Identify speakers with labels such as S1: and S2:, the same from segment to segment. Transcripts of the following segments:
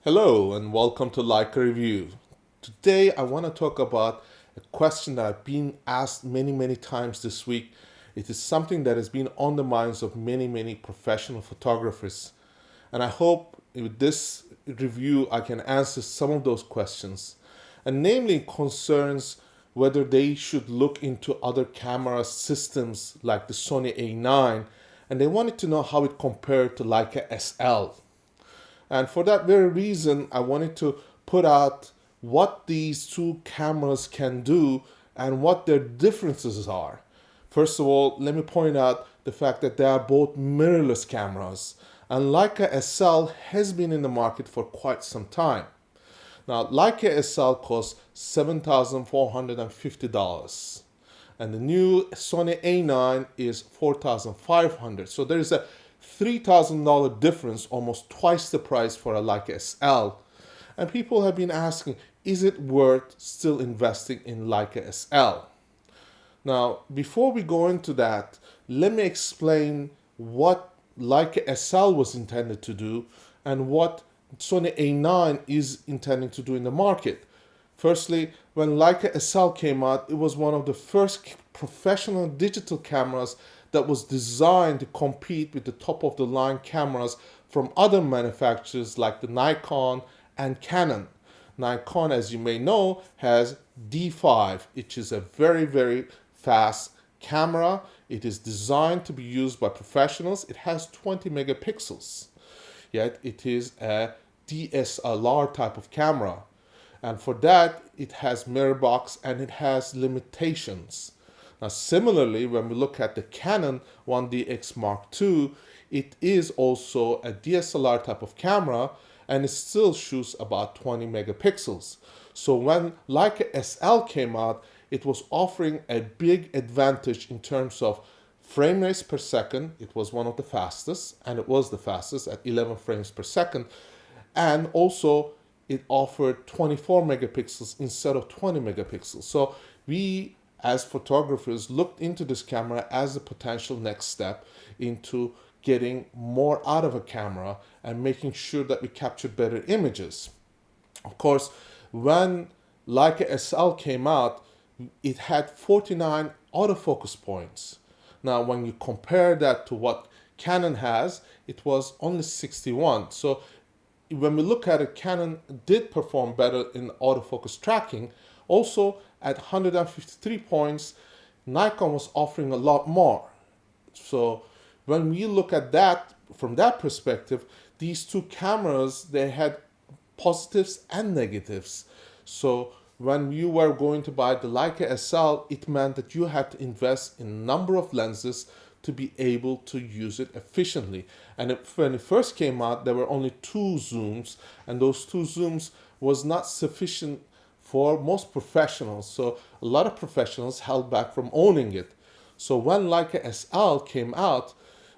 S1: Hello and welcome to Leica Review. Today I want to talk about a question that I've been asked many times this week. It is something that has been on the minds of many professional photographers. And I hope with this review I can answer some of those questions. And namely concerns whether they should look into other camera systems like the Sony A9, and they wanted to know how it compared to Leica SL. And for that very reason, I wanted to put out what these two cameras can do and what their differences are. First of all, let me point out the fact that they are both mirrorless cameras, and Leica SL has been in the market for quite some time. Now, Leica SL costs $7,450, and the new Sony A9 is $4,500. So there is a $3,000 difference, almost twice the price for a Leica SL. And people have been asking, is it worth still investing in Leica SL? Now, before we go into that, let me explain what Leica SL was intended to do and what Sony A9 is intending to do in the market. Firstly, when Leica SL came out, it was one of the first professional digital cameras that was designed to compete with the top-of-the-line cameras from other manufacturers like the Nikon and Canon. Nikon, as you may know, has D5, which is a very fast camera. It is designed to be used by professionals. It has 20 megapixels, yet it is a DSLR type of camera. And for that, it has mirror box and it has limitations. Now, similarly, when we look at the Canon 1DX Mark II, it is also a DSLR type of camera and it still shoots about 20 megapixels. So when Leica SL came out, it was offering a big advantage in terms of frame rates per second. It was one of the fastest, and it was the fastest at 11 frames per second. And also, it offered 24 megapixels instead of 20 megapixels. So we, as photographers, looked into this camera as a potential next step into getting more out of a camera and making sure that we capture better images. Of course, when Leica SL came out, it had 49 autofocus points. Now, when you compare that to what Canon has, it was only 61. So when we look at it, Canon did perform better in autofocus tracking. Also, at 153 points, Nikon was offering a lot more. So when we look at that from that perspective, these two cameras, they had positives and negatives. So when you were going to buy the Leica SL, it meant that you had to invest in a number of lenses to be able to use it efficiently. And when it first came out, there were only two zooms, and those two zooms was not sufficient for most professionals. So a lot of professionals held back from owning it. So when Leica SL came out,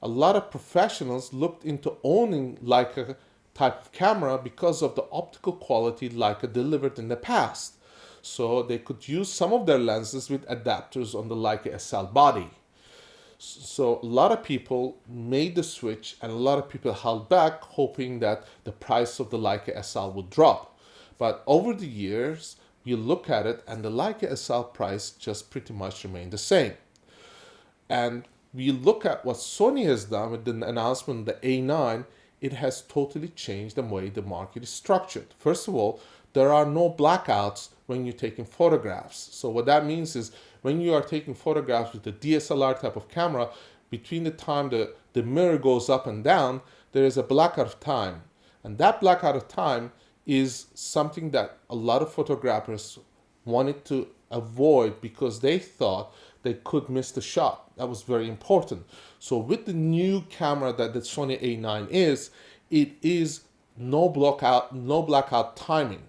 S1: a lot of professionals looked into owning Leica type of camera because of the optical quality Leica delivered in the past. So they could use some of their lenses with adapters on the Leica SL body. So a lot of people made the switch and a lot of people held back, hoping that the price of the Leica SL would drop. But over the years, you look at it and the Leica SL price just pretty much remained the same. And we look at what Sony has done with the announcement of the A9, it has totally changed the way the market is structured. First of all, there are no blackouts when you're taking photographs. So what that means is when you are taking photographs with a DSLR type of camera, between the time the mirror goes up and down, there is a blackout of time. And that blackout of time is something that a lot of photographers wanted to avoid because they thought they could miss the shot. That was very important. So with the new camera that the Sony A9 is, it is no blackout timing.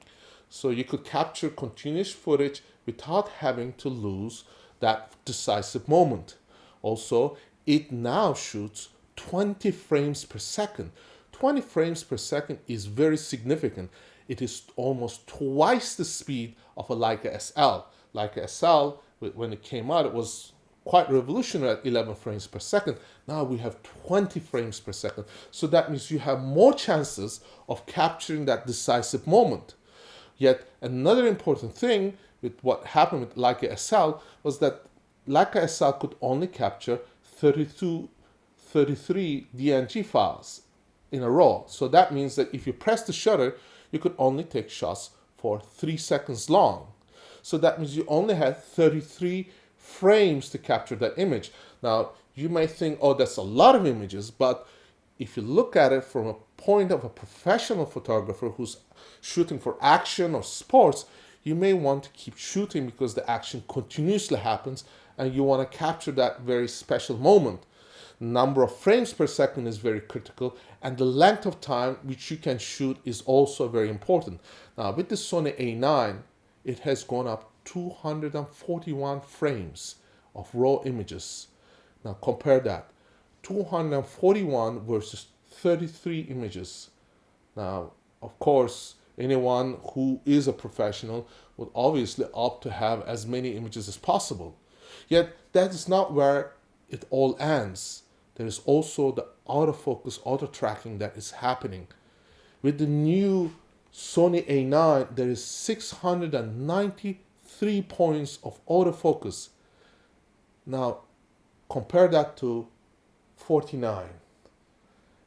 S1: So you could capture continuous footage without having to lose that decisive moment. Also, it now shoots 20 frames per second. 20 frames per second is very significant. It is almost twice the speed of a Leica SL. Leica SL, when it came out, it was quite revolutionary at 11 frames per second. Now we have 20 frames per second. So that means you have more chances of capturing that decisive moment. Yet another important thing with what happened with Leica SL was that Leica SL could only capture 33 DNG files in a row. So that means that if you press the shutter, you could only take shots for 3 seconds long. So that means you only had 33 frames to capture that image. Now, you may think, oh, that's a lot of images, but if you look at it from a point of a professional photographer who's shooting for action or sports, you may want to keep shooting because the action continuously happens and you want to capture that very special moment. Number of frames per second is very critical, and the length of time which you can shoot is also very important. Now, with the Sony A9, it has gone up 241 frames of raw images. Now, compare that. 241 versus 33 images. Now, of course, anyone who is a professional would obviously opt to have as many images as possible. Yet, that is not where it all ends. There is also the autofocus, auto tracking that is happening. With the new Sony A9, there is 693 points of autofocus. Now, compare that to 49.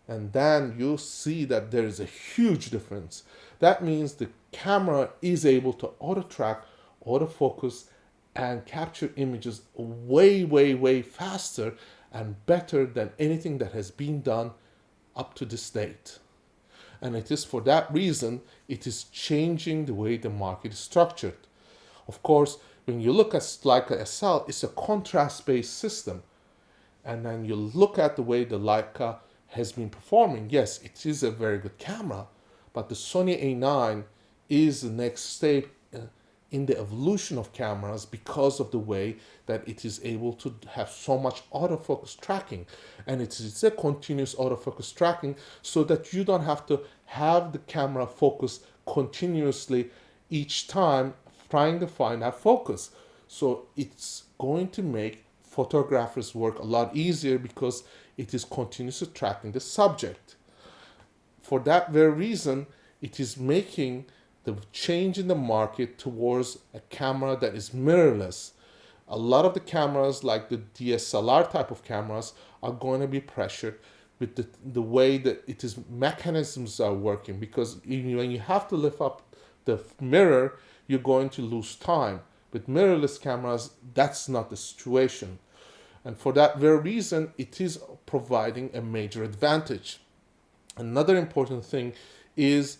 S1: And then you see that there is a huge difference. That means the camera is able to auto track, autofocus, and capture images way, way, way faster and better than anything that has been done up to this date. And it is for that reason it is changing the way the market is structured. Of course, when you look at Leica SL, it's a contrast-based system. And then you look at the way the Leica has been performing. Yes, it is a very good camera, but the Sony A9 is the next step in the evolution of cameras because of the way that it is able to have so much autofocus tracking. And it is a continuous autofocus tracking so that you don't have to have the camera focus continuously each time trying to find that focus. So it's going to make photographers work a lot easier because it is continuously tracking the subject. For that very reason, it is making the change in the market towards a camera that is mirrorless. A lot of the cameras, like the DSLR type of cameras, are going to be pressured with the way that it is mechanisms are working, because when you have to lift up the mirror, you're going to lose time. With mirrorless cameras, that's not the situation. And for that very reason, it is providing a major advantage. Another important thing is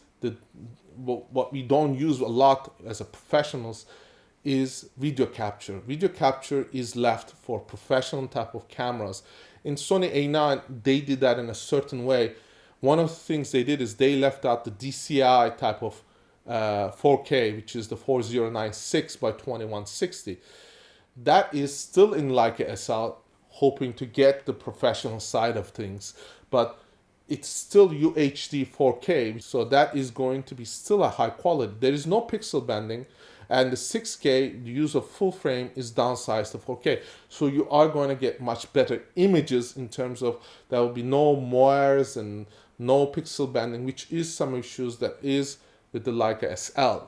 S1: what we don't use a lot as a professionals is video capture. Video capture is left for professional type of cameras. In Sony A9, they did that in a certain way. One of the things they did is they left out the DCI type of 4K, which is the 4096 by 2160. That is still in Leica SL, hoping to get the professional side of things, but it's still UHD 4K, so that is going to be still a high quality. There is no pixel bending, and the 6K, the use of full frame, is downsized to 4K. So you are going to get much better images in terms of there will be no moires and no pixel bending, which is some issues that is with the Leica SL.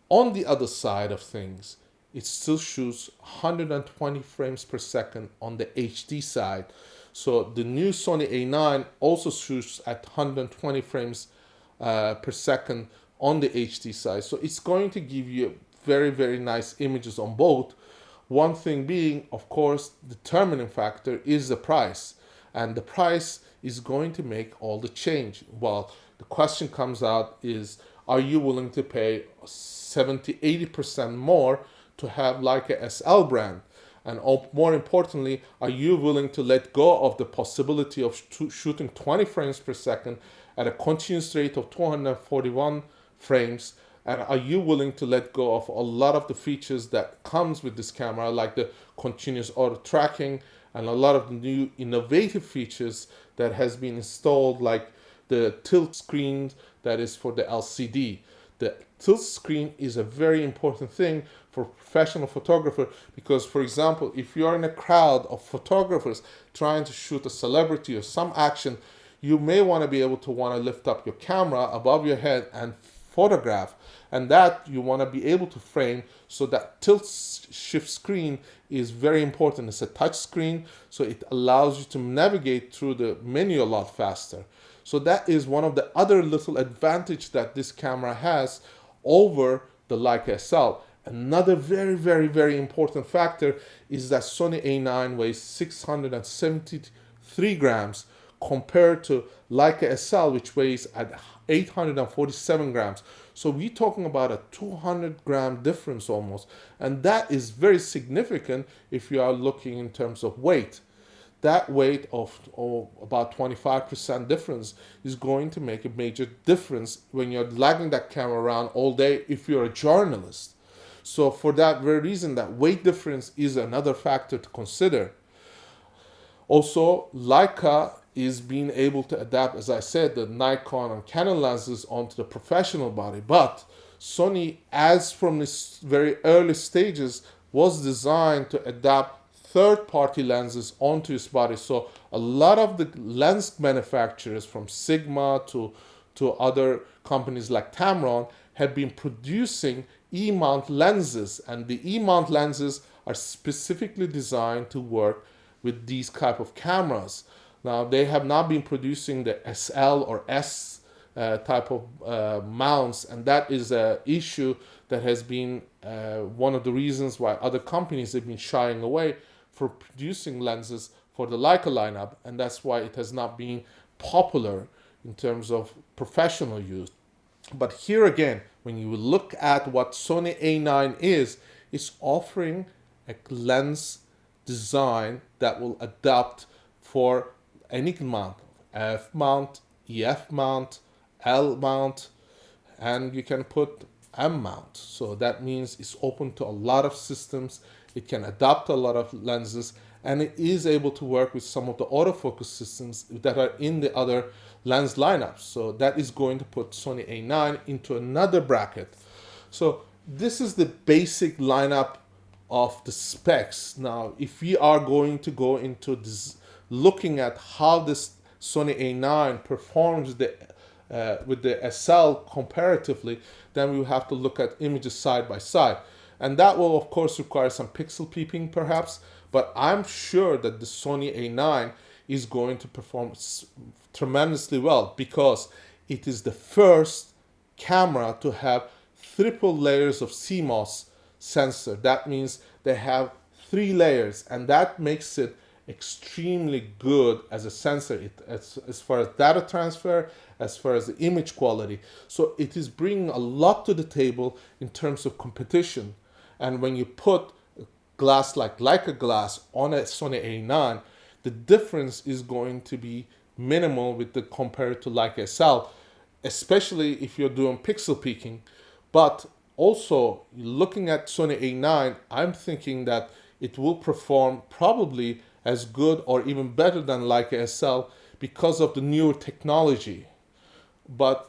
S1: On the other side of things, it still shoots 120 frames per second on the HD side. So the new Sony A9 also shoots at 120 frames per second on the HD side. So it's going to give you very, very nice images on both. One thing being, of course, the determining factor is the price. And the price is going to make all the change. Well, the question comes out is, are you willing to pay 70-80% more to have Leica SL brand? And more importantly, are you willing to let go of the possibility of shooting 20 frames per second at a continuous rate of 241 frames? And are you willing to let go of a lot of the features that comes with this camera, like the continuous auto tracking and a lot of the new innovative features that has been installed, like the tilt screen that is for the LCD? the tilt screen is a very important thing for professional photographer, because, for example, if you're in a crowd of photographers trying to shoot a celebrity or some action, you may want to be able to lift up your camera above your head and photograph, and that you want to be able to frame. So that tilt shift screen is very important. It's a touch screen, so it allows you to navigate through the menu a lot faster. So that is one of the other little advantage that this camera has over the Leica SL. Another very, very, very important factor is that Sony A9 weighs 673 grams compared to Leica SL, which weighs at 847 grams. So we're talking about a 200-gram difference almost. And that is very significant if you are looking in terms of weight. That weight of about 25% difference is going to make a major difference when you're lugging that camera around all day if you're a journalist. So for that very reason, that weight difference is another factor to consider. Also, Leica is being able to adapt, as I said, the Nikon and Canon lenses onto the professional body. But Sony, as from its very early stages, was designed to adapt third-party lenses onto its body. So a lot of the lens manufacturers, from Sigma to other companies like Tamron, have been producing E-mount lenses, and the E-mount lenses are specifically designed to work with these type of cameras. Now, they have not been producing the SL or S type of mounts, and that is an issue that has been one of the reasons why other companies have been shying away for producing lenses for the Leica lineup, and that's why it has not been popular in terms of professional use. But here again, when you look at what Sony A9 is, it's offering a lens design that will adapt for any mount, F mount, EF mount, L mount, and you can put M mount. So that means it's open to a lot of systems. It can adapt a lot of lenses, and it is able to work with some of the autofocus systems that are in the other lens lineups. So that is going to put Sony A9 into another bracket. So this is the basic lineup of the specs. Now, if we are going to go into this, looking at how this Sony A9 performs with the SL comparatively, then we will have to look at images side by side. And that will, of course, require some pixel peeping perhaps, but I'm sure that the Sony A9 is going to perform tremendously well, because it is the first camera to have triple layers of CMOS sensor. That means they have 3 layers, and that makes it extremely good as a sensor, as far as data transfer, as far as the image quality. So it is bringing a lot to the table in terms of competition. And when you put glass like Leica glass on a Sony A9, the difference is going to be minimal with the compared to Leica SL, especially if you're doing pixel peaking. But also, looking at Sony A9, I'm thinking that it will perform probably as good or even better than Leica SL because of the newer technology. But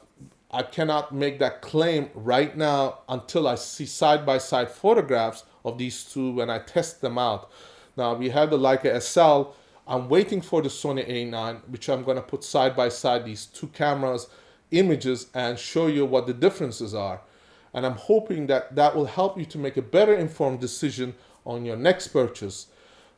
S1: I cannot make that claim right now until I see side-by-side photographs of these two when I test them out. Now, we have the Leica SL. I'm waiting for the Sony A9, which I'm going to put side-by-side these two cameras, images, and show you what the differences are. And I'm hoping that that will help you to make a better informed decision on your next purchase.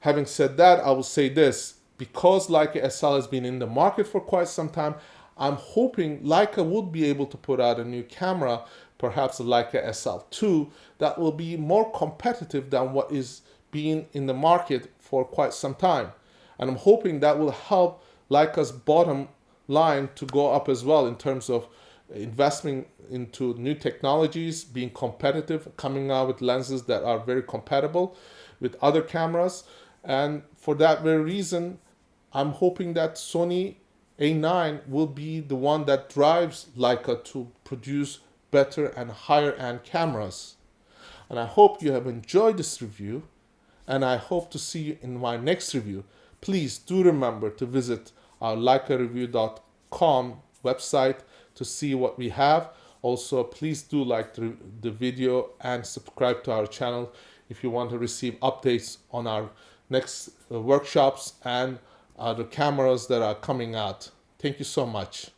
S1: Having said that, I will say this: because Leica SL has been in the market for quite some time, I'm hoping Leica would be able to put out a new camera, perhaps a Leica SL2, that will be more competitive than what is being in the market for quite some time. And I'm hoping that will help Leica's bottom line to go up as well in terms of investing into new technologies, being competitive, coming out with lenses that are very compatible with other cameras. And for that very reason, I'm hoping that Sony A9 will be the one that drives Leica to produce better and higher end cameras. And I hope you have enjoyed this review, and I hope to see you in my next review. Please do remember to visit our leicareview.com website to see what we have. Also, please do like the video and subscribe to our channel if you want to receive updates on our next workshops and the cameras that are coming out. Thank you so much.